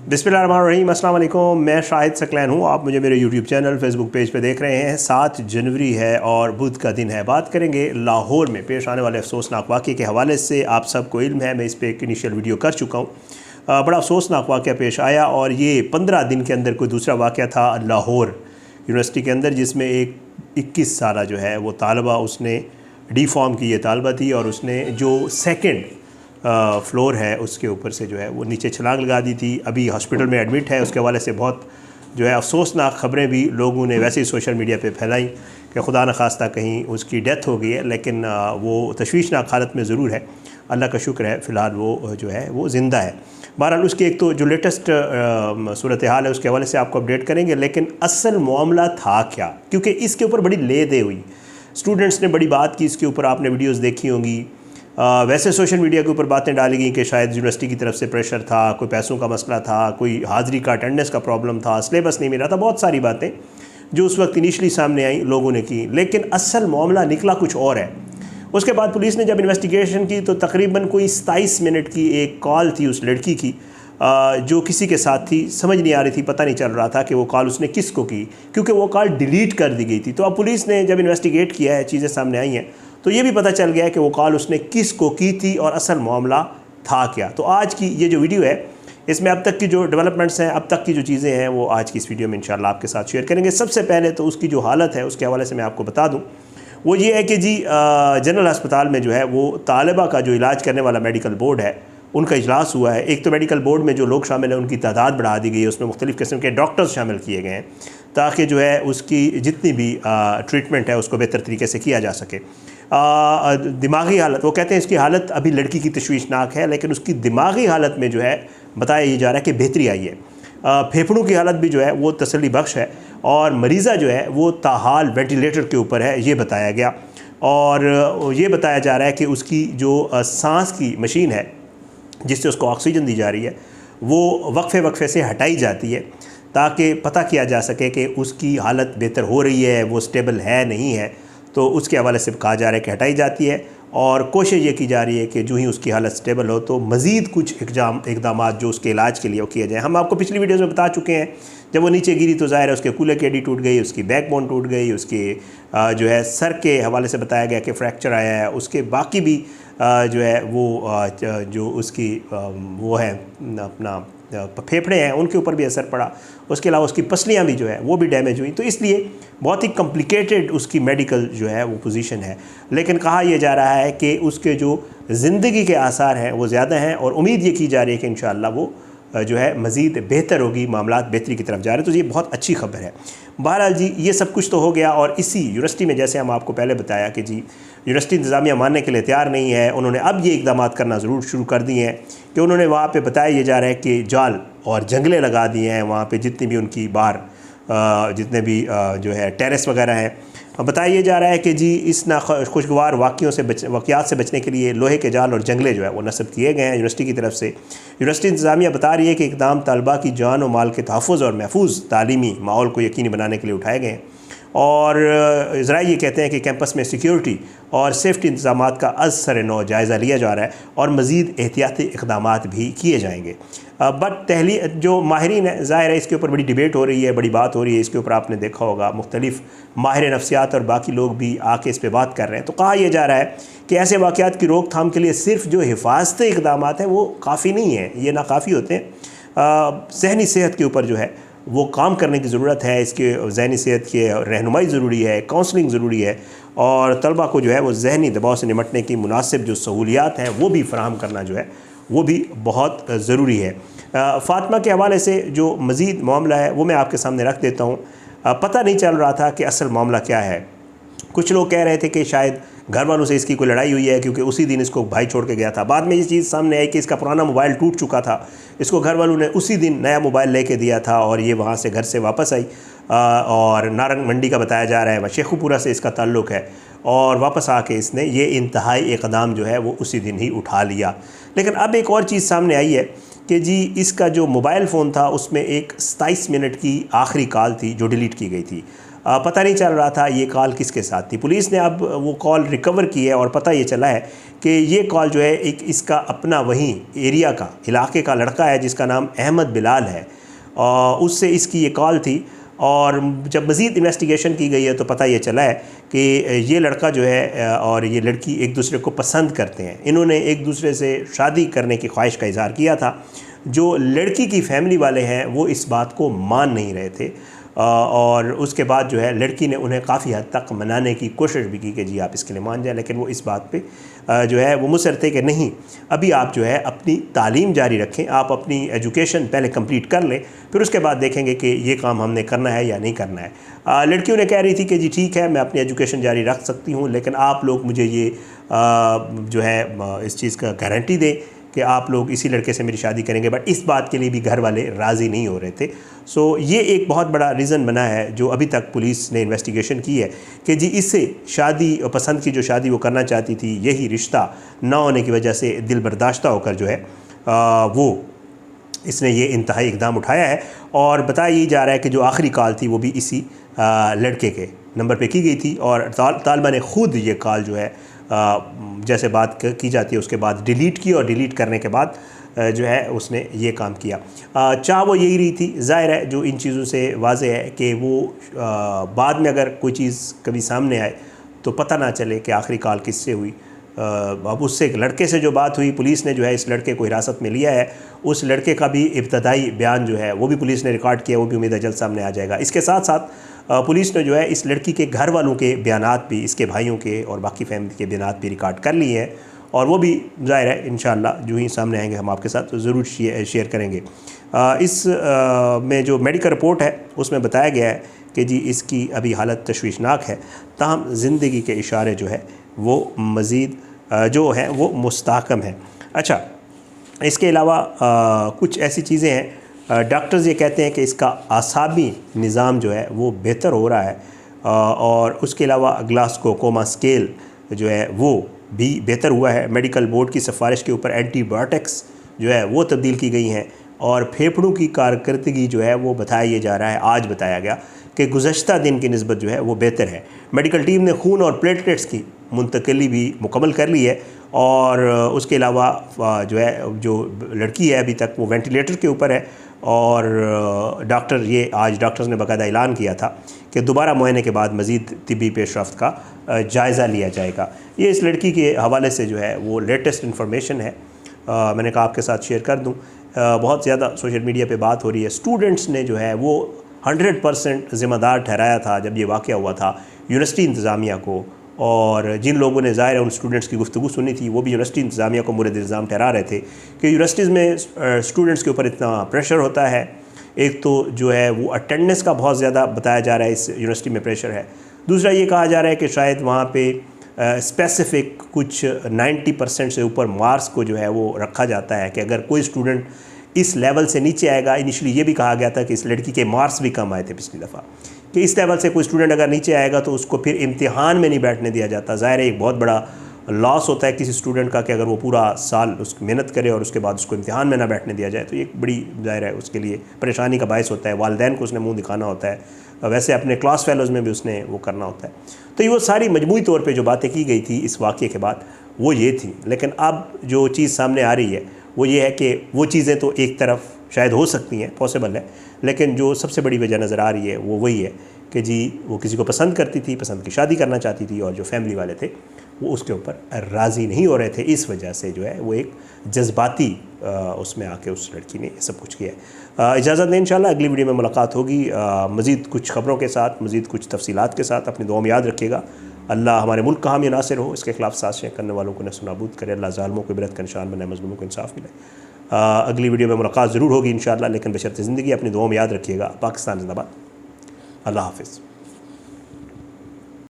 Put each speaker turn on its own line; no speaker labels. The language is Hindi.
बिस्मिल्लाहिर्रहमानिर्रहीम, अस्सलाम वालेकुम। मैं शाहिद सकलैन हूँ। आप मुझे मेरे यूट्यूब चैनल फेसबुक पेज पे देख रहे हैं। 7 जनवरी है और बुध का दिन है। बात करेंगे लाहौर में पेश आने वाले अफसोसनाक वाक़े के हवाले से। आप सबको इल्म है, मैं इस पर एक इनिशियल वीडियो कर चुका हूँ। बड़ा अफसोसनाक वाक़ा पेश आया और ये 15 दिन के अंदर कोई दूसरा वाक़ा था लाहौर यूनिवर्सिटी के अंदर, जिसमें एक 21 साला जो है वो तालबा, उसने डी फॉर्म की ये तालबा थी और उसने जो सेकेंड फ्लोर है उसके ऊपर से जो है वो नीचे छलांग लगा दी थी। अभी हॉस्पिटल में एडमिट है। उसके हवाले से बहुत जो है अफसोसनाक ख़बरें भी लोगों ने वैसे ही सोशल मीडिया पे फैलाई कि खुदा न खास्ता कहीं उसकी डेथ हो गई है, लेकिन वो तशवीशनाक हालत में ज़रूर है। अल्लाह का शुक्र है फ़िलहाल वो जो है वो ज़िंदा है। बहरहाल उसकी एक तो जो लेटेस्ट सूरत हाल है उसके हवाले से आपको अपडेट करेंगे, लेकिन असल मामला था क्या, क्योंकि इसके ऊपर बड़ी ले दे हुई। स्टूडेंट्स ने बड़ी बात की इसके ऊपर, आपने वीडियोज़ देखी होंगी। वैसे सोशल मीडिया के ऊपर बातें डाली गई कि शायद यूनिवर्सिटी की तरफ से प्रेशर था, कोई पैसों का मसला था, कोई हाज़िरी का अटेंडेंस का प्रॉब्लम था, सिलेबस नहीं मिला था। बहुत सारी बातें जो उस वक्त इनिशली सामने आई लोगों ने की, लेकिन असल मामला निकला कुछ और है। उसके बाद पुलिस ने जब इन्वेस्टिगेशन की तो तकरीबन कोई 27 मिनट की एक कॉल थी उस लड़की की, जो किसी के साथ थी, समझ नहीं आ रही थी, पता नहीं चल रहा था कि वो कॉल उसने किसको की, क्योंकि वो कॉल डिलीट कर दी गई थी। तो अब पुलिस ने जब इन्वेस्टिगेट किया है, चीज़ें सामने आई हैं, तो ये भी पता चल गया है कि वो कॉल उसने किसको की थी और असल मामला था क्या। तो आज की ये जो वीडियो है, इसमें अब तक की जो डेवलपमेंट्स हैं, अब तक की जो चीज़ें हैं, वो आज की इस वीडियो में इंशाल्लाह आपके साथ शेयर करेंगे। सबसे पहले तो उसकी जो हालत है उसके हवाले से मैं आपको बता दूँ, वो ये है कि जी जनरल अस्पताल में जो है वो तालिबा का जो इलाज करने वाला मेडिकल बोर्ड है, उनका इजलास हुआ है। एक तो मेडिकल बोर्ड में जो लोग शामिल हैं उनकी तादाद बढ़ा दी गई है, उसमें मुख्तलिफ़ किस्म के डॉक्टर्स शामिल किए गए हैं ताकि जो है उसकी जितनी भी ट्रीटमेंट है उसको बेहतर तरीके से किया जा सके। दिमागी हालत, वो कहते हैं इसकी हालत अभी लड़की की तशवीशनाक है, लेकिन उसकी दिमागी हालत में जो है बताया ये जा रहा है कि बेहतरी आई है। फेफड़ों की हालत भी जो है वो तसल्ली बख्श है और मरीज़ा जो है वो ताहाल वेंटिलेटर के ऊपर है, ये बताया गया। और ये बताया जा रहा है कि उसकी जो सांस की मशीन है जिससे उसको ऑक्सीजन दी जा रही है, वो वक्फे वक्फे से हटाई जाती है ताकि पता किया जा सके कि उसकी हालत बेहतर हो रही है, वो स्टेबल है नहीं है। तो उसके हवाले से कहा जा रहा है कि हटाई जाती है और कोशिश ये की जा रही है कि जो ही उसकी हालत स्टेबल हो तो मज़ीद कुछ इकदाम जो उसके इलाज के लिए वो किए जाएँ। हम आपको पिछली वीडियोज़ में बता चुके हैं, जब वो नीचे गिरी तो ज़ाहिर है उसके कूल्हे की हड्डी टूट गई, उसकी बैकबोन टूट गई, उसके जो है सर के हवाले से बताया गया कि फ्रैक्चर आया है, उसके बाकी भी जो है वो जो उसकी वो है अपना फेफड़े हैं उनके ऊपर भी असर पड़ा। उसके अलावा उसकी पसलियाँ भी जो है वो भी डैमेज हुई। तो इसलिए बहुत ही कॉम्प्लिकेटेड उसकी मेडिकल जो है वो पोजीशन है, लेकिन कहा यह जा रहा है कि उसके जो ज़िंदगी के आसार हैं वो ज़्यादा हैं और उम्मीद ये की जा रही है कि इंशाअल्लाह वो जो है मज़ीद बेहतर होगी, मामलात बेहतरी की तरफ जा रहे हैं। तो ये बहुत अच्छी खबर है। बहरहाल जी ये सब कुछ तो हो गया और इसी यूनिवर्सिटी में जैसे हम आपको पहले बताया कि जी यूनिवर्सिटी इंतज़ामिया मानने के लिए तैयार नहीं है। उन्होंने अब ये इकदाम करना ज़रूर शुरू कर दिए हैं कि उन्होंने वहाँ पे बताया ये जा रहा है कि जाल और जंगले लगा दिए हैं वहाँ पे, जितनी भी उनकी बाहर जितने भी जो है टेरेस वगैरह हैं। बताया जा रहा है कि जी इस खुशगवार वाक़यात से बचने के लिए लोहे के जाल और जंगले जो है वो नस्ब किए गए हैं यूनिवर्सिटी की तरफ से। यूनिवर्सिटी इंतज़ामिया बता रही है कि इक़दाम तलबा की जान और माल के तहफ़्फ़ुज़ और महफूज तालीमी माहौल को यकीनी बनाने के लिए उठाए गए हैं और ज़रा ये कहते हैं कि कैंपस में सिक्योरिटी और सेफ्टी इंतज़ाम का असर नौ जायज़ा लिया जा रहा है और मज़ीद एहतियाती इक़दाम भी किए जाएंगे। बट जो माहिरीन है, ज़ाहिर है इसके ऊपर बड़ी डिबेट हो रही है, बड़ी बात हो रही है इसके ऊपर, आपने देखा होगा मुख्तलिफ़ माहिर नफ्सियात और बाकी लोग भी आके इस पर बात कर रहे हैं। तो कहा यह जा रहा है कि ऐसे वाक़यात की रोकथाम के लिए सिर्फ जो हिफाजती इक़दाम हैं वो काफ़ी नहीं है, ये नाकाफ़ी होते हैं। ज़हनी सेहत के ऊपर जो है वो काम करने की ज़रूरत है, इसके ज़हनी सेहत की रहनुमाई ज़रूरी है, काउंसलिंग ज़रूरी है और तलबा को जो है वो ज़हनी दबाव से निमटने की मुनासिब जो सहूलियात हैं वो भी फ़राहम करना जो है वो भी बहुत ज़रूरी है। फ़ातिमा के हवाले से जो मज़ीद मामला है वो मैं आपके सामने रख देता हूँ। पता नहीं चल रहा था कि असल मामला क्या है। कुछ लोग कह रहे थे कि शायद घर वालों से इसकी कोई लड़ाई हुई है क्योंकि उसी दिन इसको भाई छोड़ के गया था। बाद में ये चीज़ सामने आई कि इसका पुराना मोबाइल टूट चुका था, इसको घर वालों ने उसी दिन नया मोबाइल लेके दिया था और ये वहाँ से घर से वापस आई और नारंग मंडी का बताया जा रहा है, वह शेखुपुरा से इसका ताल्लुक़ है और वापस आके इसने ये इंतहाई इक़दाम जो है वो उसी दिन ही उठा लिया। लेकिन अब एक और चीज़ सामने आई है कि जी इसका जो मोबाइल फ़ोन था उसमें एक 27 मिनट की आखिरी कॉल थी जो डिलीट की गई थी। पता नहीं चल रहा था ये कॉल किसके साथ थी। पुलिस ने अब वो कॉल रिकवर की है और पता ये चला है कि ये कॉल जो है एक इसका अपना वहीं एरिया का इलाके का लड़का है जिसका नाम अहमद बिलाल है, उससे इसकी ये कॉल थी। और जब मज़ीद इन्वेस्टिगेशन की गई है तो पता ये चला है कि ये लड़का जो है और ये लड़की एक दूसरे को पसंद करते हैं। इन्होंने एक दूसरे से शादी करने की ख्वाहिश का इज़हार किया था। जो लड़की की फैमिली वाले हैं वो इस बात को मान नहीं रहे थे और उसके बाद जो है लड़की ने उन्हें काफ़ी हद तक मनाने की कोशिश भी की कि जी आप इसके लिए मान जाए, लेकिन वो इस बात पे जो है वो मुसर थे कि नहीं, अभी आप जो है अपनी तालीम जारी रखें, आप अपनी एजुकेशन पहले कंप्लीट कर लें, फिर उसके बाद देखेंगे कि ये काम हमने करना है या नहीं करना है। लड़की उन्हें कह रही थी कि जी ठीक है मैं अपनी एजुकेशन जारी रख सकती हूँ, लेकिन आप लोग मुझे ये जो है इस चीज़ का गारंटी दें कि आप लोग इसी लड़के से मेरी शादी करेंगे। बट इस बात के लिए भी घर वाले राज़ी नहीं हो रहे थे। सो ये एक बहुत बड़ा रीज़न बना है जो अभी तक पुलिस ने इन्वेस्टिगेशन की है कि जी इससे शादी पसंद की जो शादी वो करना चाहती थी, यही रिश्ता ना होने की वजह से दिल बर्दाश्ता होकर जो है वो इसने ये इंतहाई इक़दाम उठाया है। और बताया ये जा रहा है कि जो आखिरी कॉल थी वो भी इसी लड़के के नंबर पे की गई थी और तालिबा ने ख़ुद ये कॉल जो है जैसे बात की जाती है उसके बाद डिलीट की और डिलीट करने के बाद जो है उसने ये काम किया। चाह वो यही रही थी, ज़ाहिर है जो इन चीज़ों से वाज़ेह है कि वो बाद में अगर कोई चीज़ कभी सामने आए तो पता ना चले कि आखिरी कॉल किससे हुई। अब उससे एक लड़के से जो बात हुई, पुलिस ने जो है इस लड़के को हिरासत में लिया है। उस लड़के का भी इब्तदाई बयान जो है वो भी पुलिस ने रिकॉर्ड किया, वो भी उम्मीद है जल्द सामने आ जाएगा। इसके साथ साथ पुलिस ने जो है इस लड़की के घर वालों के बयानात भी, इसके भाइयों के और बाकी फैमिली के बयानात भी रिकॉर्ड कर लिए हैं और वो भी ज़ाहिर है इंशाअल्लाह जो ही सामने आएंगे हम आपके साथ ज़रूर शेयर करेंगे। इस में जो मेडिकल रिपोर्ट है उसमें बताया गया है कि जी इसकी अभी हालत तशवीशनाक है, ताहम ज़िंदगी के इशारे जो है वो मज़ीद जो है वो मुस्तहकम है। अच्छा, इसके अलावा कुछ ऐसी चीज़ें हैं, डॉक्टर्स ये कहते हैं कि इसका आसाबी निज़ाम जो है वो बेहतर हो रहा है और उसके अलावा ग्लासगो कोमा स्केल जो है वो भी बेहतर हुआ है। मेडिकल बोर्ड की सिफारिश के ऊपर एंटीबायोटिक्स जो है वो तब्दील की गई हैं और फेफड़ों की कारकर्दगी जो है वो बताया जा रहा है, आज बताया गया कि गुज़श्ता दिन की निस्बत जो है वो बेहतर है। मेडिकल टीम ने खून और प्लेटलेट्स की मुंतकिली भी मुकम्मल कर ली है और उसके अलावा जो है जो लड़की है अभी तक वो वेंटिलेटर के ऊपर है और डॉक्टर ये आज डॉक्टर्स ने बाकायदा ऐलान किया था कि दोबारा मुआयने के बाद मज़ीद तिब्बी पेशरफ्त का जायज़ा लिया जाएगा। ये इस लड़की के हवाले से जो है वो लेटेस्ट इन्फॉर्मेशन है, मैंने कहा आपके साथ शेयर कर दूं। बहुत ज़्यादा सोशल मीडिया पे बात हो रही है। स्टूडेंट्स ने जो है वो 100% ज़िम्मेदार ठहराया था जब ये वाक़या हुआ था यूनिवर्सिटी इंतज़ामिया को, और जिन लोगों ने ज़ाहिर है उन स्टूडेंट्स की गुफ्तगू सुनी थी वो भी यूनिवर्सिटी इंतज़ामिया को मुरद इल्ज़ाम ठहरा रहे थे कि यूनिवर्सिटीज़ में स्टूडेंट्स के ऊपर इतना प्रेशर होता है। एक तो जो है वो अटेंडेंस का बहुत ज़्यादा बताया जा रहा है इस यूनिवर्सिटी में प्रेशर है। दूसरा ये कहा जा रहा है कि शायद वहाँ पे स्पेसिफ़िक कुछ 90% से ऊपर मार्क्स को जो है वो रखा जाता है कि अगर कोई स्टूडेंट इस लेवल से नीचे आएगा, इनिशियली ये भी कहा गया था कि इस लड़की के मार्क्स भी कम आए थे पिछली दफ़ा, कि इस लेवल से कोई स्टूडेंट अगर नीचे आएगा तो उसको फिर इम्तिहान में नहीं बैठने दिया जाता। ज़ाहिर है एक बहुत बड़ा लॉस होता है किसी स्टूडेंट का कि अगर वो पूरा साल उसकी मेहनत करे और उसके बाद उसको इम्तिहान में ना बैठने दिया जाए तो ये एक बड़ी ज़ाहिर है उसके लिए परेशानी का बायस होता है। वालिदैन को उसने मुँह दिखाना होता है, वैसे अपने क्लास फेलोज़ में भी उसने वो करना होता है। तो ये वो सारी मजमूई तौर पर जो बातें की गई थी इस वाक़े के बाद वो ये थी। लेकिन अब जो चीज़ सामने आ रही है वो ये है कि वो चीज़ें तो एक तरफ शायद हो सकती हैं, पॉसिबल है, लेकिन जो सबसे बड़ी वजह नज़र आ रही है वो वही है कि जी वो किसी को पसंद करती थी, पसंद की शादी करना चाहती थी और जो फैमिली वाले थे वो उसके ऊपर राज़ी नहीं हो रहे थे। इस वजह से जो है वो एक जज्बाती उसमें आके उस लड़की ने सब कुछ किया है। इजाज़त दें, इंशाल्लाह अगली वीडियो में मुलाकात होगी मज़ीद कुछ ख़बरों के साथ, मज़ीद कुछ तफसीलात के साथ। अपनी दुआ में याद रखिएगा। अल्लाह हमारे मुल्क का हामी नासिर हो, इसके खिलाफ साजिशें करने वालों को नस्तानाबूद करे। अल्लाह ज़ालिमों को इबरत का निशान बनाए, मज़लूमों को इंसाफ मिले। अगली वीडियो में मुलाकात ज़रूर होगी इंशाअल्लाह, लेकिन बशर्ते ज़िंदगी अपनी दुआ में याद रखिएगा। पाकिस्तान ज़िंदाबाद। अल्लाह हाफ़िज़।